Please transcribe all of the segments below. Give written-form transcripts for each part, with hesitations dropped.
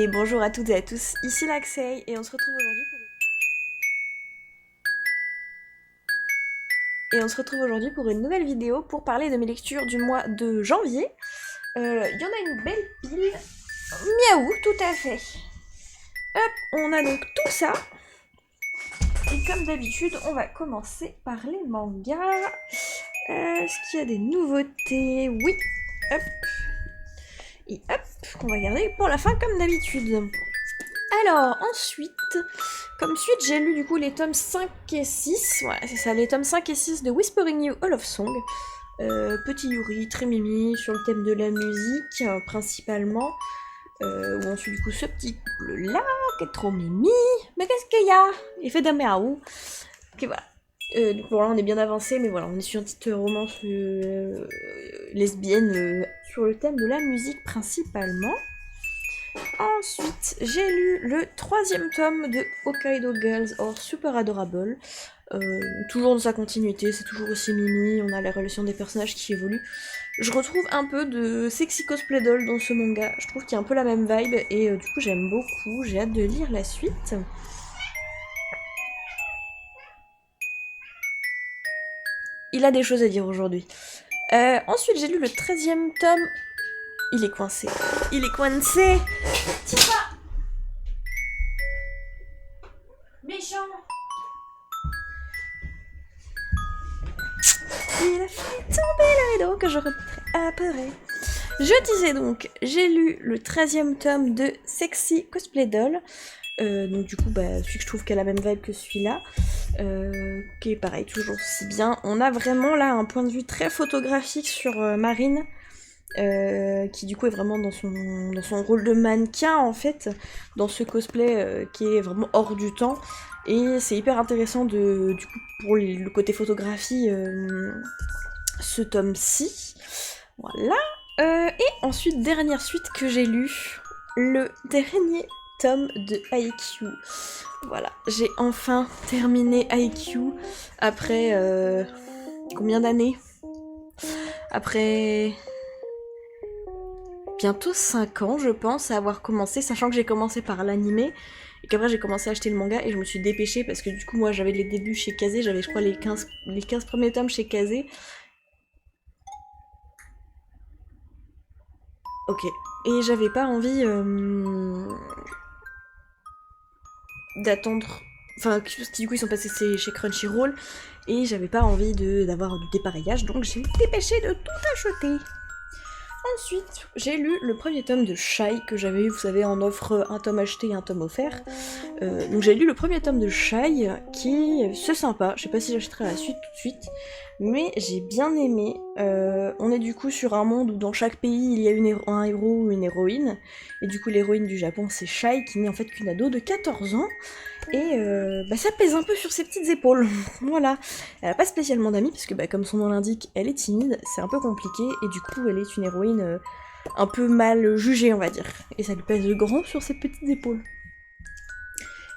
Et bonjour à toutes et à tous, ici Laxei et on se retrouve aujourd'hui pour une nouvelle vidéo pour parler de mes lectures du mois de janvier. Il y en a une belle pile. Miaou, tout à fait. Hop, on a donc tout ça. Et comme d'habitude, on va commencer par les mangas. Est-ce qu'il y a des nouveautés? Oui. Hop. Et hop, qu'on va garder pour la fin comme d'habitude. Alors, ensuite, comme suite, j'ai lu du coup les tomes 5 et 6. Voilà, c'est ça, les tomes 5 et 6 de Whispering You All of Song. Petit Yuri, très mimi, sur le thème de la musique, principalement. Où on suit du coup ce petit couple-là, qui est trop mimi. Mais qu'est-ce qu'il y a? Il fait d'un miaou. Ok, voilà. Donc bon, là, on est bien avancé, mais voilà, on est sur une petite romance lesbienne sur le thème de la musique, principalement. Ensuite, j'ai lu le 3e tome de Hokkaido Girls or Super Adorable. Toujours dans sa continuité, c'est toujours aussi mimi, on a la relation des personnages qui évolue. Je retrouve un peu de sexy cosplay doll dans ce manga, je trouve qu'il y a un peu la même vibe, et du coup j'aime beaucoup, j'ai hâte de lire la suite. Il a des choses à dire aujourd'hui. Ensuite, j'ai lu le 13e tome. Il est coincé. Il est coincé. Tiens, méchant. Il a fait tomber le rideau que je remettrai après. Je disais donc, j'ai lu le 13e tome de Sexy Cosplay Doll. Donc du coup, celui que je trouve qui a la même vibe que celui-là. Qui est pareil, toujours si bien. On a vraiment là un point de vue très photographique sur Marine. Qui du coup est vraiment dans son rôle de mannequin en fait, dans ce cosplay qui est vraiment hors du temps. Et c'est hyper intéressant du coup pour le côté photographie, ce tome-ci. Voilà. Et ensuite, dernière suite que j'ai lue, le dernier tome de Haikyuu. Voilà, j'ai enfin terminé Haikyuu après combien d'années? Après bientôt 5 ans, je pense, à avoir commencé, sachant que j'ai commencé par l'animé, et qu'après j'ai commencé à acheter le manga, et je me suis dépêchée, parce que du coup, moi, j'avais les débuts chez Kazé, j'avais, je crois, les 15 premiers tomes chez Kazé. Ok. Et j'avais pas envie d'attendre... Enfin, du coup, ils sont passés chez Crunchyroll, et j'avais pas envie d'avoir du dépareillage, donc j'ai dépêché de tout acheter. Ensuite, j'ai lu le premier tome de Shy que j'avais eu, vous savez, en offre un tome acheté et un tome offert. Donc j'ai lu le premier tome de Shy qui c'est sympa. Je sais pas si j'achèterai la suite tout de suite, mais j'ai bien aimé. On est du coup sur un monde où dans chaque pays il y a un héros ou une héroïne, et du coup l'héroïne du Japon c'est Shy qui n'est en fait qu'une ado de 14 ans. Et ça pèse un peu sur ses petites épaules. Voilà. Elle a pas spécialement d'amis, parce que comme son nom l'indique, elle est timide, c'est un peu compliqué, et du coup elle est une héroïne un peu mal jugée, on va dire. Et ça lui pèse grand sur ses petites épaules.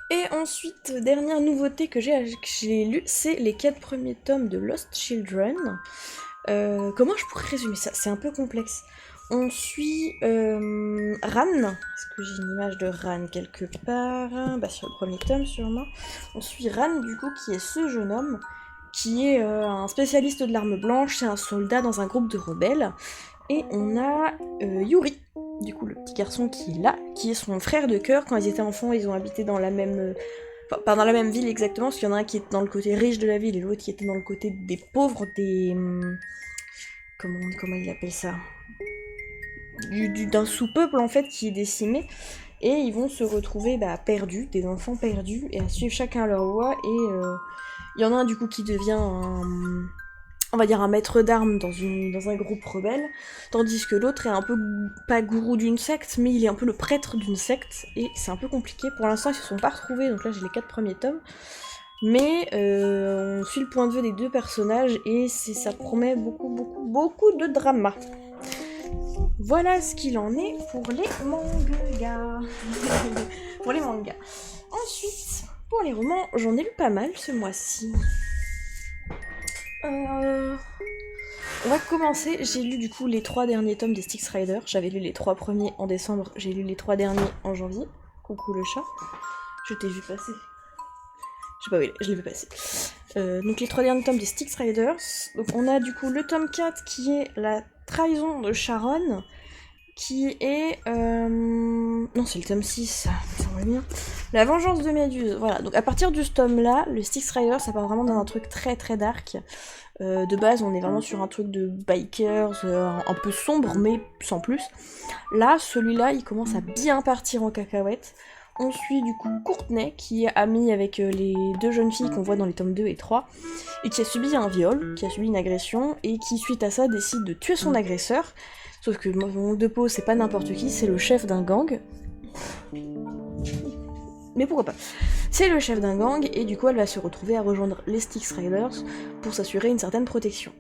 Et ensuite, dernière nouveauté que j'ai lue, c'est les 4 premiers tomes de Lost Children. Comment je pourrais résumer ça? C'est un peu complexe. On suit Ran. Est-ce que j'ai une image de Ran quelque part? Sur le premier tome sûrement. On suit Ran du coup qui est ce jeune homme qui est un spécialiste de l'arme blanche, c'est un soldat dans un groupe de rebelles. Et on a Yuri, du coup le petit garçon qui est là, qui est son frère de cœur. Quand ils étaient enfants, ils ont habité dans la même... Enfin, pas dans la même ville exactement, parce qu'il y en a un qui était dans le côté riche de la ville et l'autre qui était dans le côté des pauvres, des... Comment il appelle ça? D'un sous-peuple en fait qui est décimé. Et ils vont se retrouver perdus, des enfants perdus, et à suivre chacun leur voie. Et il y en a un du coup qui devient on va dire un maître d'armes dans un groupe rebelle, tandis que l'autre est un peu, pas gourou d'une secte, mais il est un peu le prêtre d'une secte, et c'est un peu compliqué. Pour l'instant, ils se sont pas retrouvés, donc là j'ai les 4 premiers tomes, mais on suit le point de vue des 2 personnages, et ça promet beaucoup de drama. Voilà ce qu'il en est pour les mangas. Pour les mangas. Ensuite, pour les romans, j'en ai lu pas mal ce mois-ci. On va commencer, j'ai lu du coup les 3 derniers tomes des Styx Rider, j'avais lu les 3 premiers en décembre, j'ai lu les 3 derniers en janvier. Coucou le chat. Je t'ai vu passer. Je sais pas où il est, je l'ai vu passer. Donc les 3 derniers tomes des Styx Riders. Donc on a du coup le tome 4 qui est la trahison de Sharon, qui est... Non, c'est le tome 6, ça va bien. La vengeance de Méduse. Voilà, donc à partir de ce tome-là, le Styx Rider, ça part vraiment dans un truc très très dark. De base, on est vraiment sur un truc de bikers, un peu sombre, mais sans plus. Là, celui-là, il commence à bien partir en cacahuète. On suit du coup Courtney, qui est amie avec les 2 jeunes filles qu'on voit dans les tomes 2 et 3, et qui a subi un viol, qui a subi une agression, et qui, suite à ça, décide de tuer son agresseur. Sauf que mon de peau, c'est pas n'importe qui, c'est le chef d'un gang. Mais pourquoi pas. C'est le chef d'un gang, et du coup, elle va se retrouver à rejoindre les Styx Riders pour s'assurer une certaine protection.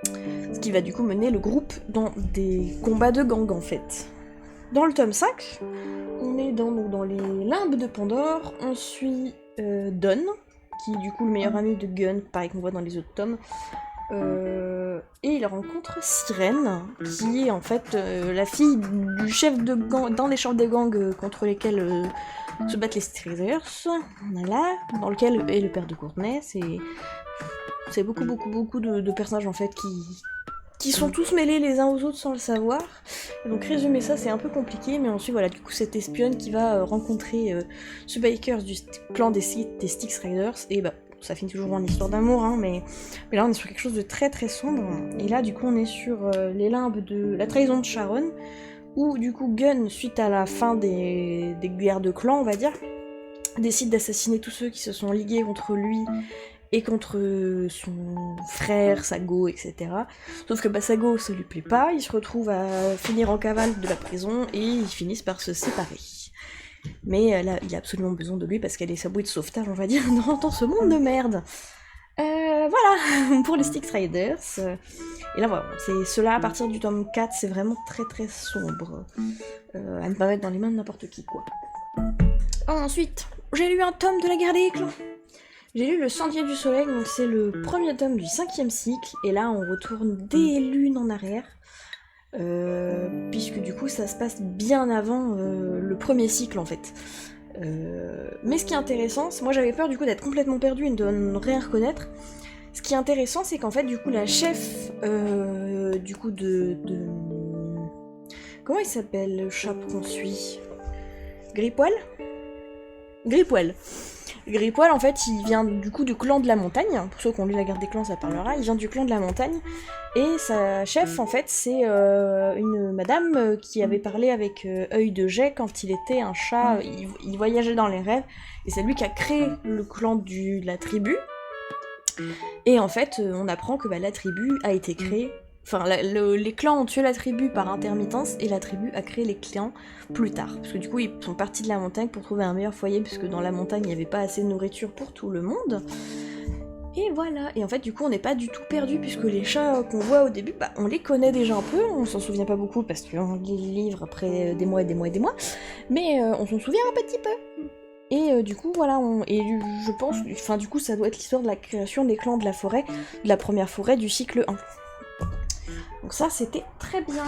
Ce qui va du coup mener le groupe dans des combats de gang, en fait. Dans le tome 5, on est dans les limbes de Pandore, on suit Don, qui est du coup le meilleur ami de Gun, pareil qu'on voit dans les autres tomes, et il rencontre Sirène, qui est en fait la fille du chef de gang, dans les chefs des gangs contre lesquels se battent les Striders, voilà, dans lequel est le père de Courtney. C'est beaucoup de personnages en fait qui sont tous mêlés les uns aux autres sans le savoir. Donc résumer ça, c'est un peu compliqué, mais ensuite voilà, du coup cette espionne qui va rencontrer ce biker du clan des Styx Riders, et bah ça finit toujours en histoire d'amour, hein, mais là on est sur quelque chose de très très sombre, et là du coup on est sur les limbes de la trahison de Sharon, où du coup Gun, suite à la fin des guerres de clans, on va dire, décide d'assassiner tous ceux qui se sont ligués contre lui et contre son frère, Sago, etc. Sauf que Sago, ça lui plaît pas, il se retrouve à finir en cavale de la prison, et ils finissent par se séparer. Mais là, il a absolument besoin de lui parce qu'elle est sa bouée de sauvetage, on va dire, dans ce monde de merde. Voilà, pour les Styx Riders. Et là, voilà, c'est cela à partir du tome 4, c'est vraiment très très sombre. À ne pas mettre dans les mains de n'importe qui, quoi. Ensuite, j'ai lu un tome de la guerre des clans. J'ai lu Le Sentier du Soleil, donc c'est le premier tome du 5e cycle, et là on retourne des lunes en arrière, puisque du coup ça se passe bien avant le premier cycle en fait. Mais ce qui est intéressant, moi j'avais peur du coup d'être complètement perdue et de ne rien reconnaître. Ce qui est intéressant, c'est qu'en fait du coup la chef du coup de... Comment il s'appelle le chat qu'on suit? Gripoil. Gripoil, en fait, il vient du coup du clan de la montagne. Pour ceux qui ont lu la guerre des clans, ça parlera. Il vient du clan de la montagne. Et sa chef, en fait, c'est une madame qui avait parlé avec Œil de Jet quand il était un chat. Il voyageait dans les rêves. Et c'est lui qui a créé le clan de la tribu. Et en fait, on apprend que la tribu a été créée. Enfin, les clans ont tué la tribu par intermittence, et la tribu a créé les clans plus tard. Parce que du coup, ils sont partis de la montagne pour trouver un meilleur foyer, puisque dans la montagne, il n'y avait pas assez de nourriture pour tout le monde. Et voilà. Et en fait, du coup, on n'est pas du tout perdu, puisque les chats qu'on voit au début, on les connaît déjà un peu. On s'en souvient pas beaucoup, parce qu'on lit le livre après des mois et des mois et des mois. Mais on s'en souvient un petit peu. Et du coup, voilà, et je pense, enfin du coup, ça doit être l'histoire de la création des clans de la forêt, de la première forêt du cycle 1. Donc ça, c'était très bien.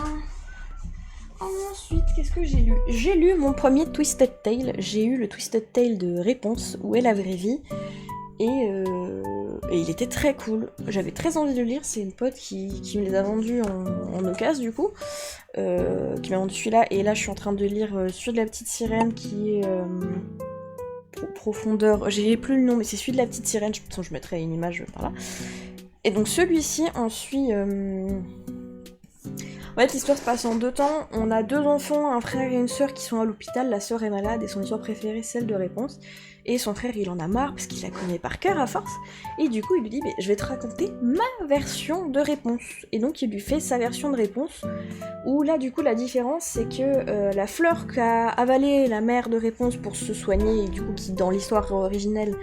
Ensuite, qu'est-ce que j'ai lu? J'ai lu mon premier Twisted Tale. J'ai eu le Twisted Tale de Réponse, où est la vraie vie. Et il était très cool. J'avais très envie de le lire. C'est une pote qui me les a vendus en occasion, du coup. Qui m'a vendu celui-là. Et là, je suis en train de lire Celui de la petite sirène, qui est... Profondeur... J'ai plus le nom, mais c'est celui de la petite sirène. De toute façon, je mettrai une image par là. Et donc celui-ci, on suit... En fait, l'histoire se passe en 2 temps. On a 2 enfants, un frère et une sœur qui sont à l'hôpital. La sœur est malade et son histoire préférée, celle de Réponse. Et son frère, il en a marre parce qu'il la connaît par cœur à force. Et du coup, il lui dit je vais te raconter ma version de Réponse. Et donc, il lui fait sa version de Réponse. Où là, du coup, la différence, c'est que la fleur qu'a avalée la mère de Réponse pour se soigner, et du coup, qui dans l'histoire originelle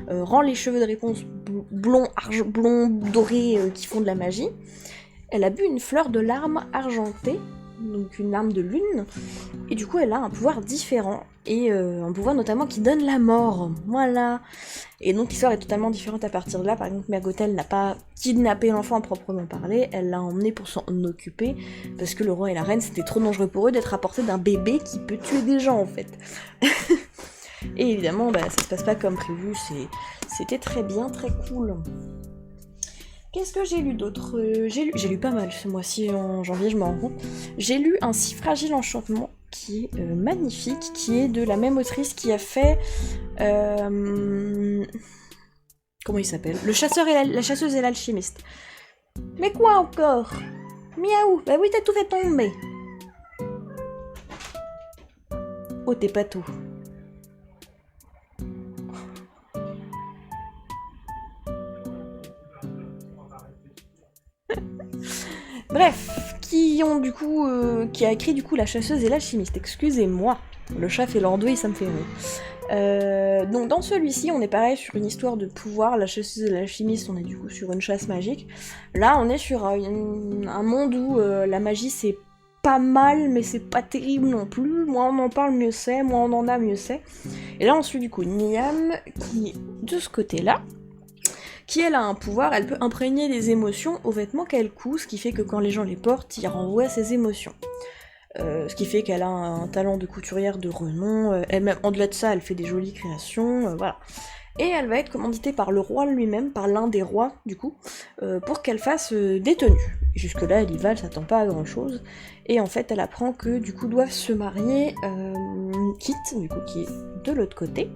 rend les cheveux de Réponse blonds, dorés, qui font de la magie. Elle a bu une fleur de larme argentée, donc une larme de lune, et du coup elle a un pouvoir différent, et un pouvoir notamment qui donne la mort, voilà. Et donc l'histoire est totalement différente à partir de là. Par exemple, Mergotel n'a pas kidnappé l'enfant à proprement parler, elle l'a emmené pour s'en occuper, parce que le roi et la reine c'était trop dangereux pour eux d'être à portée d'un bébé qui peut tuer des gens en fait. Et évidemment, bah, ça se passe pas comme prévu, c'était très bien, très cool. Qu'est-ce que j'ai lu d'autre? J'ai lu pas mal ce mois-ci, en janvier, je m'en rends compte. J'ai lu Un si fragile enchantement, qui est magnifique, qui est de la même autrice qui a fait... comment il s'appelle? Le chasseur et la chasseuse et l'alchimiste. Mais quoi encore? Miaou! Bah oui, t'as tout fait tomber! Oh, t'es pas tout. Bref, qui a écrit du coup La chasseuse et l'alchimiste, excusez-moi. Le chat fait l'andouille, ça me fait rire. Donc dans celui-ci, on est pareil sur une histoire de pouvoir, la chasseuse et l'alchimiste, on est du coup sur une chasse magique. Là, on est sur un monde où la magie c'est pas mal, mais c'est pas terrible non plus. Moins on en parle, mieux c'est, moins on en a, mieux c'est. Et là, on suit du coup Niam, qui est de ce côté-là, qui elle a un pouvoir, elle peut imprégner des émotions aux vêtements qu'elle coud, ce qui fait que quand les gens les portent, ils renvoient ses émotions. Ce qui fait qu'elle a un talent de couturière de renom, elle-même, en-delà de ça, elle fait des jolies créations, voilà. Et elle va être commanditée par le roi lui-même, par l'un des rois, du coup, pour qu'elle fasse des tenues. Et jusque-là, elle y va, elle s'attend pas à grand-chose. Et en fait, elle apprend que, du coup, doivent se marier Kit, du coup, qui est de l'autre côté,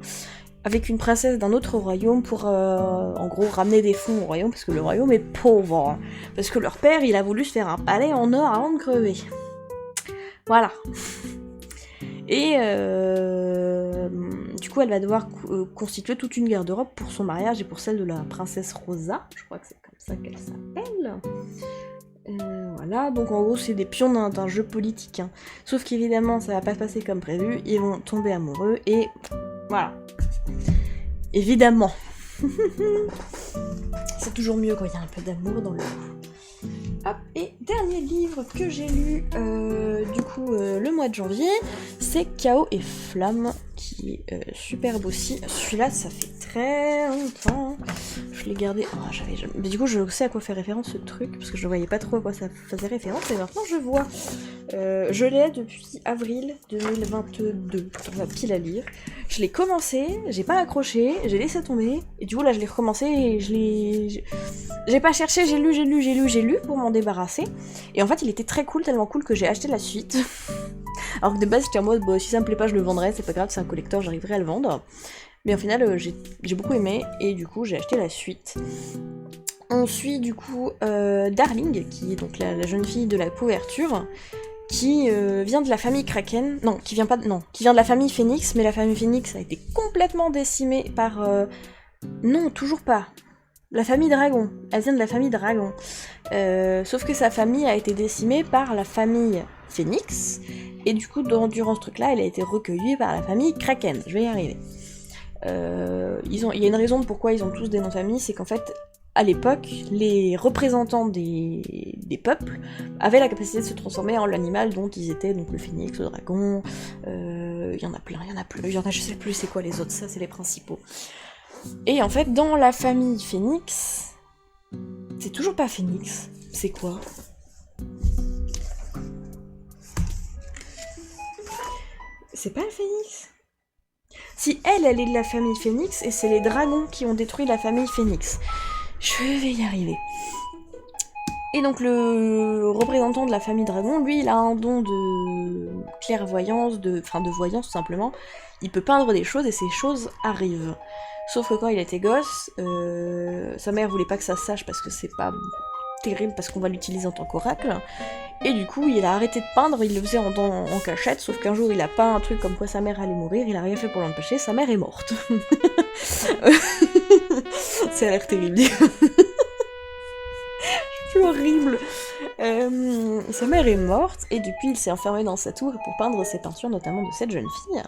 avec une princesse d'un autre royaume pour, en gros, ramener des fonds au royaume, parce que le royaume est pauvre. Parce que leur père, il a voulu se faire un palais en or avant de crever. Voilà. Et du coup, elle va devoir constituer toute une garde-robe pour son mariage et pour celle de la princesse Rosa. Je crois que c'est comme ça qu'elle s'appelle. Voilà, donc en gros, c'est des pions d'un jeu politique. Hein. Sauf qu'évidemment, ça va pas se passer comme prévu. Ils vont tomber amoureux et voilà. Évidemment. C'est toujours mieux quand il y a un peu d'amour dans le coup. Hop, et dernier livre que j'ai lu le mois de janvier, c'est Chaos et Flamme, qui est superbe aussi. Celui-là, ça fait très longtemps. Je l'ai gardé. Oh, mais du coup, je sais à quoi fait référence ce truc, parce que je ne voyais pas trop à quoi ça faisait référence, et maintenant je vois. Je l'ai depuis avril 2022, on va pile à lire. Je l'ai commencé, j'ai pas accroché, j'ai laissé tomber, et du coup là je l'ai recommencé et j'ai pas cherché, j'ai lu pour m'en débarrasser. Et en fait il était très cool, tellement cool que j'ai acheté la suite. Alors que de base j'étais en mode, si ça me plaît pas je le vendrai, c'est pas grave, c'est un collector, j'arriverai à le vendre. Mais au final j'ai beaucoup aimé, et du coup j'ai acheté la suite. On suit du coup Darling, qui est donc la jeune fille de la couverture, qui vient de la famille Kraken, qui vient de la famille Phoenix, mais la famille Phoenix a été complètement décimée par... Non, toujours pas. La famille Dragon. Elle vient de la famille Dragon. Sauf que sa famille a été décimée par la famille Phoenix, et du coup, durant ce truc-là, elle a été recueillie par la famille Kraken. Je vais y arriver. Il y a une raison de pourquoi ils ont tous des noms de famille, c'est qu'en fait, à l'époque, les représentants des peuples avaient la capacité de se transformer en l'animal dont ils étaient, donc le phénix, le dragon, il y en a plein, je sais plus c'est quoi les autres, ça c'est les principaux. Et en fait, dans la famille Phoenix, c'est toujours pas Phoenix, c'est quoi? C'est pas le Phénix? Si elle est de la famille Phoenix, et c'est les dragons qui ont détruit la famille Phoenix. Je vais y arriver. Et donc le représentant de la famille Dragon, lui, il a un don de clairvoyance, de voyance tout simplement. Il peut peindre des choses et ces choses arrivent. Sauf que quand il était gosse, sa mère voulait pas que ça se sache parce que c'est pas terrible, parce qu'on va l'utiliser en tant qu'oracle. Et du coup, il a arrêté de peindre, il le faisait en cachette, sauf qu'un jour, il a peint un truc comme quoi sa mère allait mourir, il a rien fait pour l'empêcher, sa mère est morte. Ça a l'air terrible. C'est horrible. Sa mère est morte, et depuis, il s'est enfermé dans sa tour pour peindre ses peintures, notamment de cette jeune fille.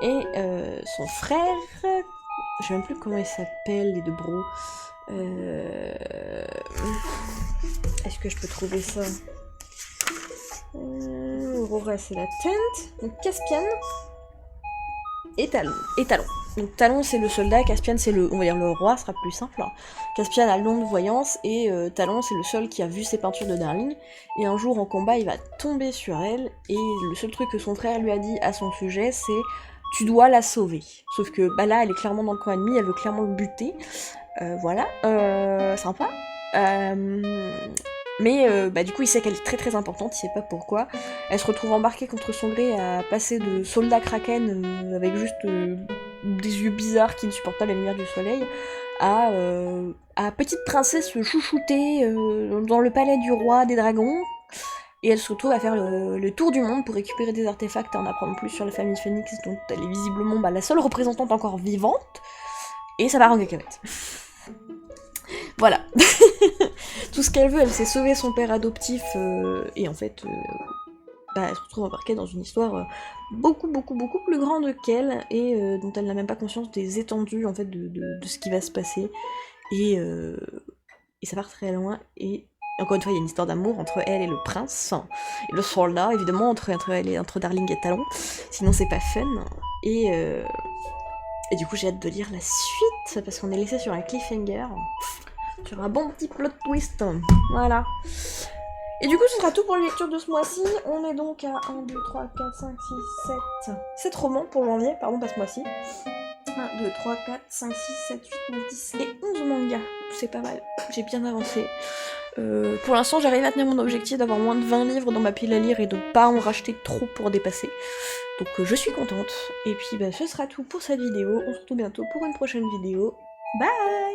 Et son frère... Je sais même plus comment il s'appelle, les deux bros. Est-ce que je peux trouver ça? Aurora, c'est la tente. Donc Caspian et Talon. Donc Talon, c'est le soldat, Caspian, c'est le, on va dire le roi, ce sera plus simple. Caspian a longue voyance, et Talon, c'est le seul qui a vu ses peintures de Darling. Et un jour, en combat, il va tomber sur elle, et le seul truc que son frère lui a dit à son sujet, c'est « Tu dois la sauver ». Sauf que bah là, elle est clairement dans le camp ennemi, elle veut clairement le buter. Voilà, sympa. Mais bah, du coup, il sait qu'elle est très très importante, il sait pas pourquoi. Elle se retrouve embarquée contre son gré à passer de soldat kraken avec juste des yeux bizarres qui ne supportent pas la lumière du soleil à petite princesse chouchoutée dans le palais du roi des dragons. Et elle se retrouve à faire le tour du monde pour récupérer des artefacts et en apprendre plus sur la famille Phoenix, dont elle est visiblement la seule représentante encore vivante. Et ça part en cacahuète. Voilà. Tout ce qu'elle veut, elle sait sauver son père adoptif, et en fait, elle se retrouve embarquée dans une histoire beaucoup plus grande qu'elle, et dont elle n'a même pas conscience des étendues en fait de ce qui va se passer. Et ça part très loin, et encore une fois, il y a une histoire d'amour entre elle et le prince, et le soldat, évidemment, entre Darling et Talon, sinon c'est pas fun. Et du coup, j'ai hâte de lire la suite, parce qu'on est laissé sur un cliffhanger. Sur un bon petit plot twist. Voilà. Et du coup, ce sera tout pour les lectures de ce mois-ci. On est donc à 1, 2, 3, 4, 5, 6, 7... 7 romans pour janvier, pardon, pas ce mois-ci. 1, 2, 3, 4, 5, 6, 7, 8, 9, 10 et 11 mangas. C'est pas mal. J'ai bien avancé. Pour l'instant, j'arrive à tenir mon objectif d'avoir moins de 20 livres dans ma pile à lire et de pas en racheter trop pour dépasser. Donc je suis contente. Et puis ce sera tout pour cette vidéo. On se retrouve bientôt pour une prochaine vidéo. Bye!